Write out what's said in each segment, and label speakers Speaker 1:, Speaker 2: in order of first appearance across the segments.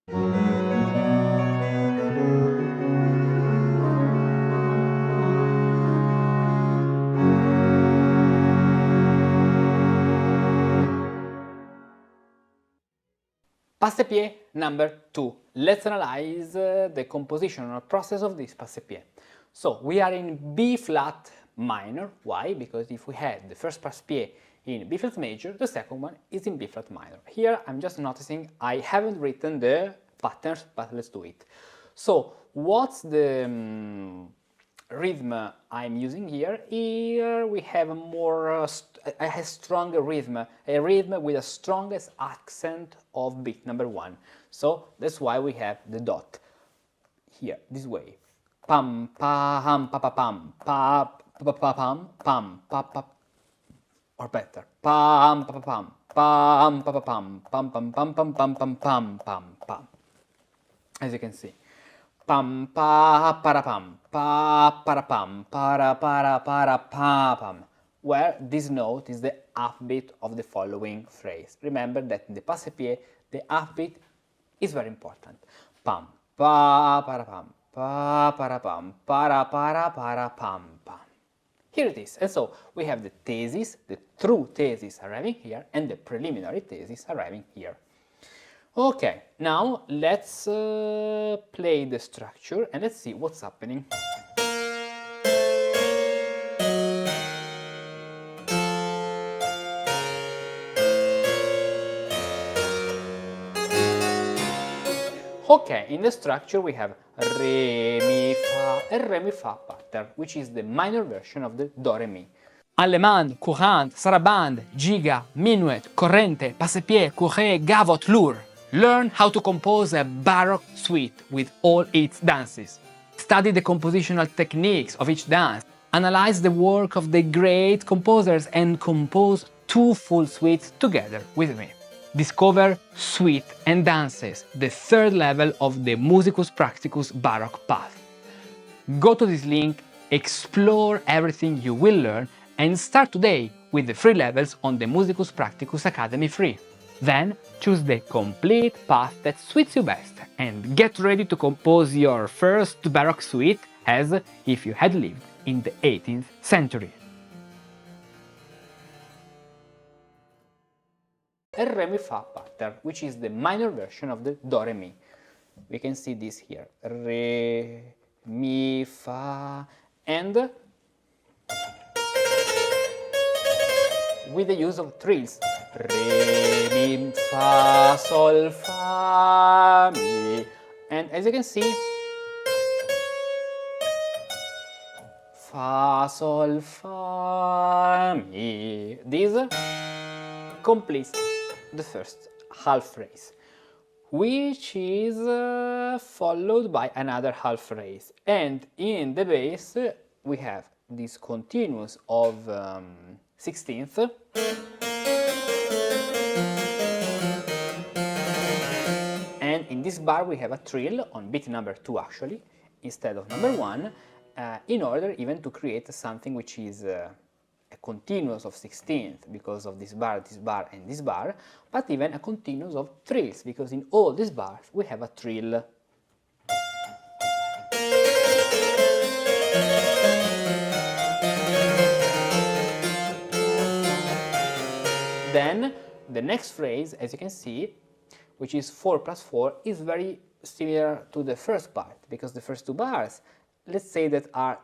Speaker 1: Passepied number 2. Let's analyze the compositional process of this passepied. So we are in B flat minor. Why? Because if we had the first passepied in B flat major, the second one is in B flat minor. Here I'm just noticing I haven't written the patterns, but let's do it. So what's the rhythm I'm using here? Here we have a more a stronger rhythm, a rhythm with the strongest accent of beat number 1. So that's why we have the dot here, this way. Pam pam pa pa pam pa pa pa pam pam pa pa, or better, pam pa pa pam pam pa pa pam pam pam pam pam pam pam pam pam pam. As you can see. Pam pa para pam pa para pam para pa pam, where this note is the upbeat of the following phrase. Remember that in the passepied the upbeat is very important. Pam pa para pam pa para pam para pam pam. Here it is. And so we have the thesis, the true thesis arriving here, and the preliminary thesis arriving here. Okay, now let's play the structure and let's see what's happening. Okay, in the structure we have Re, Mi, Fa, and Re, Mi, Fa pattern, which is the minor version of the Do, Re, Mi. Allemande, courante, sarabande, giga, minuet, corrente, passepied, couré, gavotte, lourd. Learn how to compose a Baroque suite with all its dances. Study the compositional techniques of each dance. Analyze the work of the great composers and compose 2 full suites together with me. Discover Suite and Dances, the 3rd level of the Musicus Practicus Baroque Path. Go to this link, explore everything you will learn, and start today with the free levels on the Musicus Practicus Academy free. Then choose the complete path that suits you best and get ready to compose your first Baroque suite as if you had lived in the 18th century. A Re, Mi, Fa pattern, which is the minor version of the Do, Re, Mi. We can see this here. Re, Mi, Fa, and with the use of trills. Re, Mi, Fa, Sol, Fa, Mi. And as you can see, Fa, Sol, Fa, Mi. This completes the first half phrase, which is followed by another half phrase. And in the bass we have this continuous of 16th. And in this bar we have a trill on beat number 2 actually, instead of number 1, in order even to create something which is a continuous of 16th because of this bar, and this bar, but even a continuous of trills because in all these bars we have a trill. Then the next phrase, as you can see, which is 4 plus 4, is very similar to the first part because the first 2 bars, let's say, that are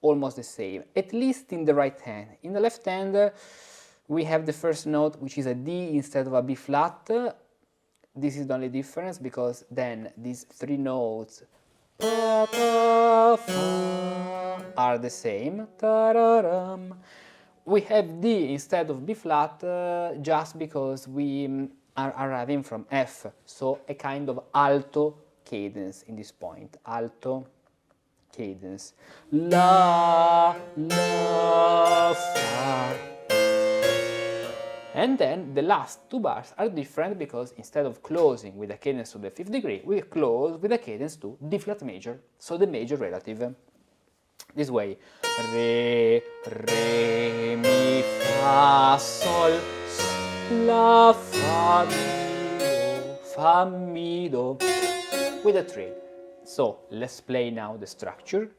Speaker 1: almost the same, at least in the right hand. In the left hand we have the first note, which is a D instead of a B flat. This is the only difference because then these 3 notes pa, pa, fa, are the same. Ta-ra-ram. We have D instead of B flat just because we are arriving from F, so a kind of alto cadence in this point, alto cadence. La, la, fa. And then the last 2 bars are different because instead of closing with a cadence to the 5th degree, we close with a cadence to D flat major, so the major relative. This way. Re, re, mi, fa, sol, la, fa, mi, fa, mi, do with a trill. So let's play now the structure.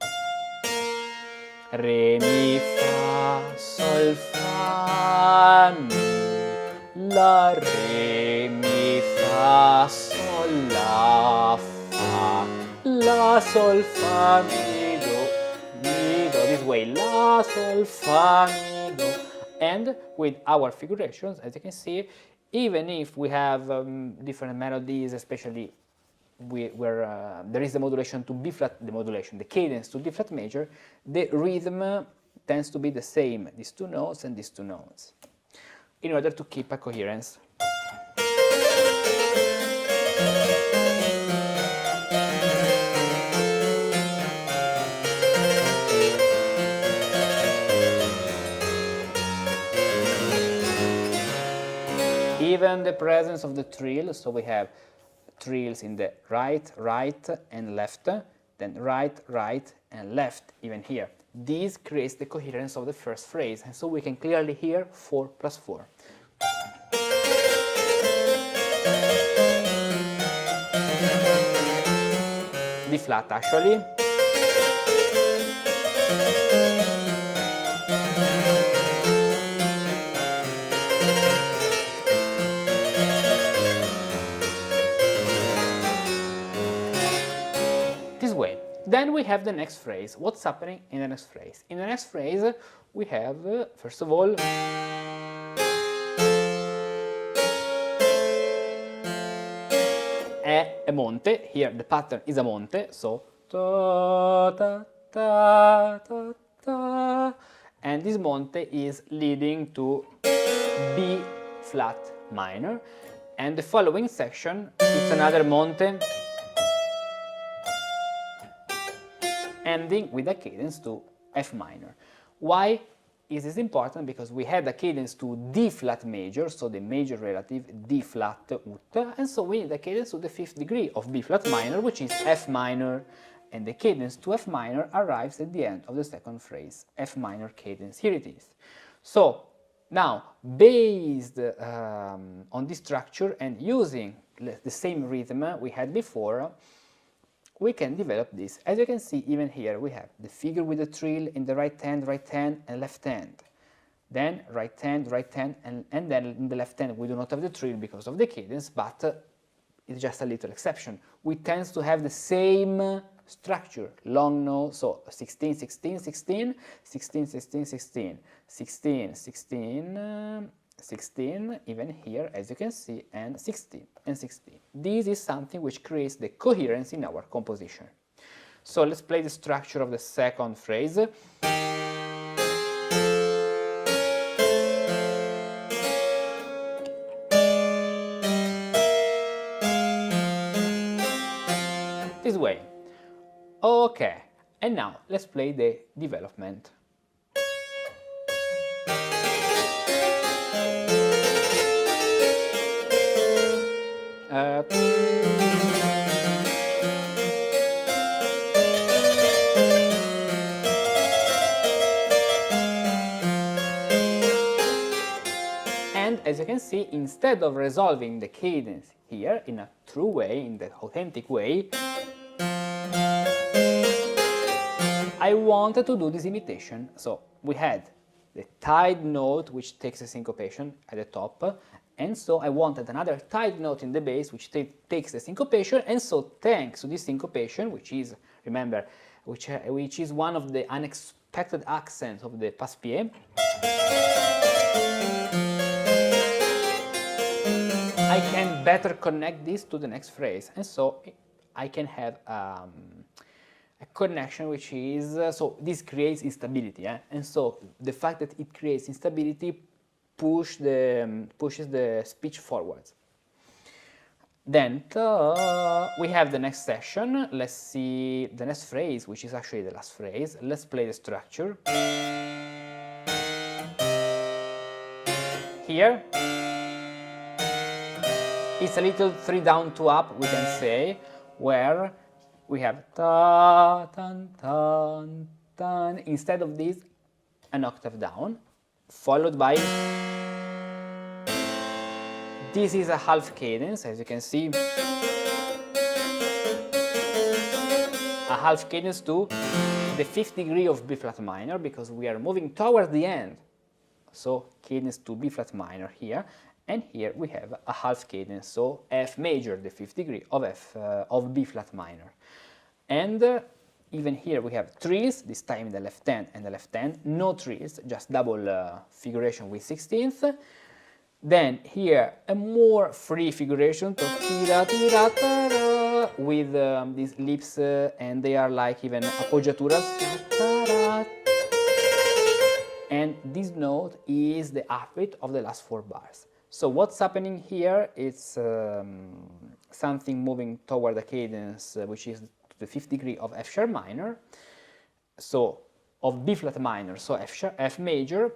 Speaker 1: Re, mi, fa, sol, fa, mi, la, re, mi, fa, sol, la, fa, la, sol, fa, mi, do, this way, la, sol, fa, mi, do. And with our figurations, as you can see, even if we have different melodies, especially where there is the modulation to B flat, the cadence to D flat major, the rhythm tends to be the same, these two notes and these two notes, in order to keep a coherence. Even the presence of the trill, so we have trills in the right, right and left, then right, right and left, even here. This creates the coherence of the first phrase, and so we can clearly hear 4 plus 4. D flat actually. This way. Then we have the next phrase. What's happening in the next phrase? In the next phrase we have, first of all, a monte. Here the pattern is a monte, so ta, ta, ta, ta, ta. And this monte is leading to B flat minor, and the following section is another monte ending with a cadence to F minor. Why is this important? Because we had a cadence to D flat major, so the major relative D flat ut, and so we need a cadence to the 5th degree of B flat minor, which is F minor, and the cadence to F minor arrives at the end of the second phrase, F minor cadence. Here it is. So now, based on this structure and using the same rhythm we had before, we can develop this. As you can see, even here we have the figure with the trill in the right hand, and left hand. Then right hand, and then in the left hand we do not have the trill because of the cadence, but it's just a little exception. We tend to have the same structure, long note, so 16, 16, 16, 16, 16, 16, 16, 16, 16, even here, as you can see, and 16, and 16. This is something which creates the coherence in our composition. So let's play the structure of the second phrase. This way. Okay, and now let's play the development. And as you can see, instead of resolving the cadence here in a true way, in the authentic way, I wanted to do this imitation. So we had the tied note which takes a syncopation at the top, and so I wanted another tied note in the bass which takes the syncopation, and so thanks to this syncopation, which is, remember, which is one of the unexpected accents of the Passepied, I can better connect this to the next phrase, and so I can have a connection which is, so this creates instability, and so the fact that it creates instability pushes the speech forwards. Then we have the next section. Let's see the next phrase, which is actually the last phrase. Let's play the structure. Here it's a little 3 down 2 up, we can say, where we have ta tan tan tan. Instead of this, an octave down, followed by This is a half cadence, as you can see. A half cadence to the 5th degree of B flat minor, because we are moving towards the end. So cadence to B flat minor here, and here we have a half cadence, so F major, the 5th degree of B flat minor. And even here we have trills, this time in the left hand and the left hand, no trills, just double figuration with 16th. Then here a more free figuration with these lips, and they are like even appoggiaturas. And this note is the upbeat of the last 4 bars. So what's happening here? It's something moving toward the cadence, which is the 5th degree of F sharp minor, so of B flat minor, so F major,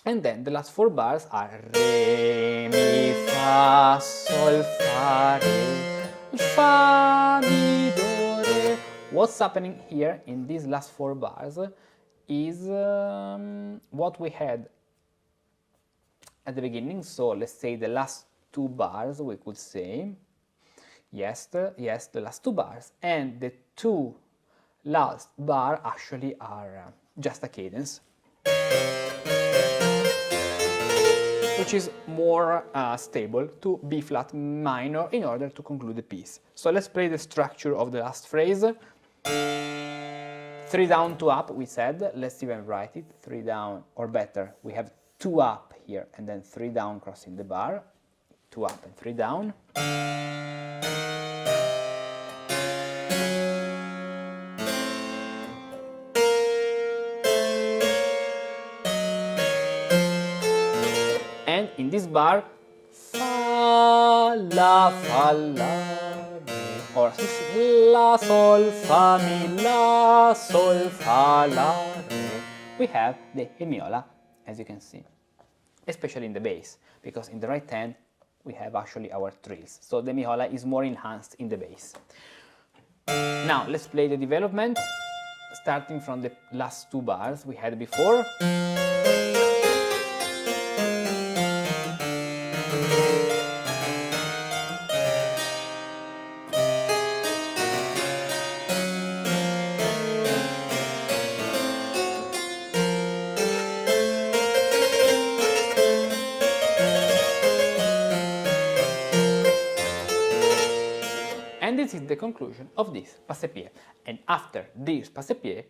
Speaker 1: and then the last 4 bars are Re, Mi, Fa, Sol, Fa, Re, Fa, Mi, Do, Re. What's happening here in these last 4 bars is what we had at the beginning, so let's say the last 2 bars, we could say, yes, the last 2 bars, and the 2 last bar actually are just a cadence, which is more stable to B flat minor in order to conclude the piece. So let's play the structure of the last phrase. 3 down, 2 up, we said. Let's even write it. 3 down, or better, we have 2 up here and then 3 down crossing the bar. 2 up and 3 down. And in this bar, fa, la, re, or la, sol, fa, mi, la, sol, fa, la, re. We have the hemiola, as you can see, especially in the bass, because in the right hand we have actually our trills, so the hemiola is more enhanced in the bass. Now let's play the development, starting from the last 2 bars we had before. And this is the conclusion of this Passepied. And after this Passepied,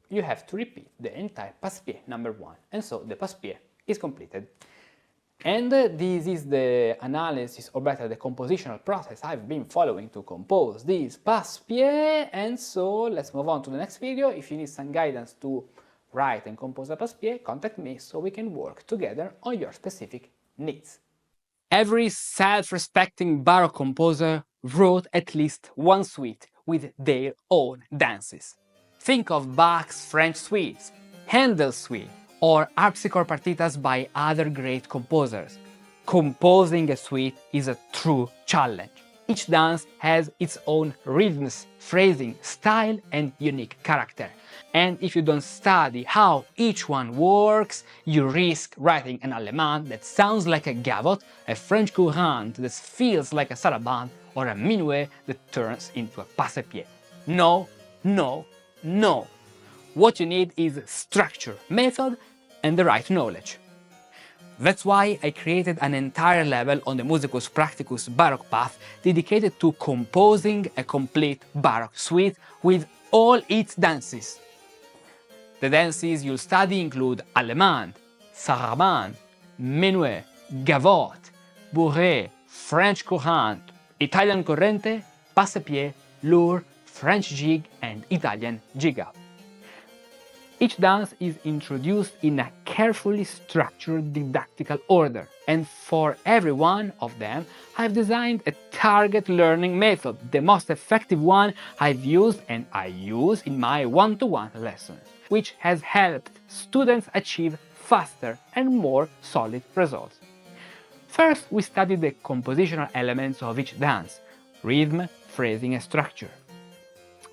Speaker 1: you have to repeat the entire Passepied number 1. And so the Passepied is completed. And this is the analysis, or better, the compositional process I've been following to compose this Passepied. And so let's move on to the next video. If you need some guidance to write and compose a Passepied, contact me so we can work together on your specific needs. Every self-respecting Baroque composer wrote at least one suite with their own dances. Think of Bach's French suites, Handel's suite, or harpsichord partitas by other great composers. Composing a suite is a true challenge. Each dance has its own rhythms, phrasing, style, and unique character. And if you don't study how each one works, you risk writing an allemand that sounds like a gavotte, a French courante that feels like a sarabande, or a minuet that turns into a passepied. No, no, no! What you need is structure, method, and the right knowledge. That's why I created an entire level on the Musicus Practicus Baroque Path dedicated to composing a complete Baroque suite with all its dances. The dances you'll study include allemande, sarabande, minuet, gavotte, bourrée, French courante, Italian corrente, passepied, lourd, French jig, and Italian jig-up. Each dance is introduced in a carefully structured didactical order, and for every one of them I've designed a target learning method, the most effective one I've used and I use in my one-to-one lessons, which has helped students achieve faster and more solid results. First, we studied the compositional elements of each dance, rhythm, phrasing, and structure.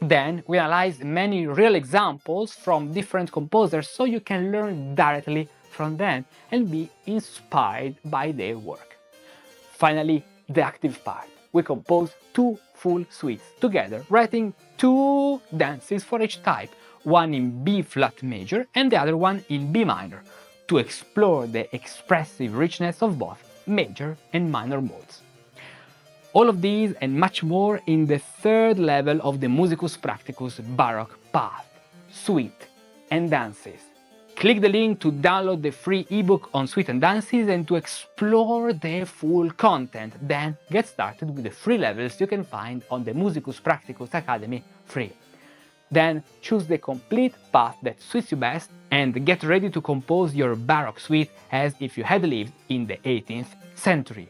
Speaker 1: Then we analyzed many real examples from different composers so you can learn directly from them and be inspired by their work. Finally, the active part. We compose 2 full suites together, writing 2 dances for each type, one in B flat major and the other one in B minor, to explore the expressive richness of both major and minor modes. All of these and much more in the 3rd level of the Musicus Practicus Baroque Path, Suite and Dances. Click the link to download the free ebook on Suite and Dances and to explore the full content. Then get started with the 3 levels you can find on the Musicus Practicus Academy free. Then choose the complete path that suits you best and get ready to compose your Baroque suite as if you had lived in the 18th century.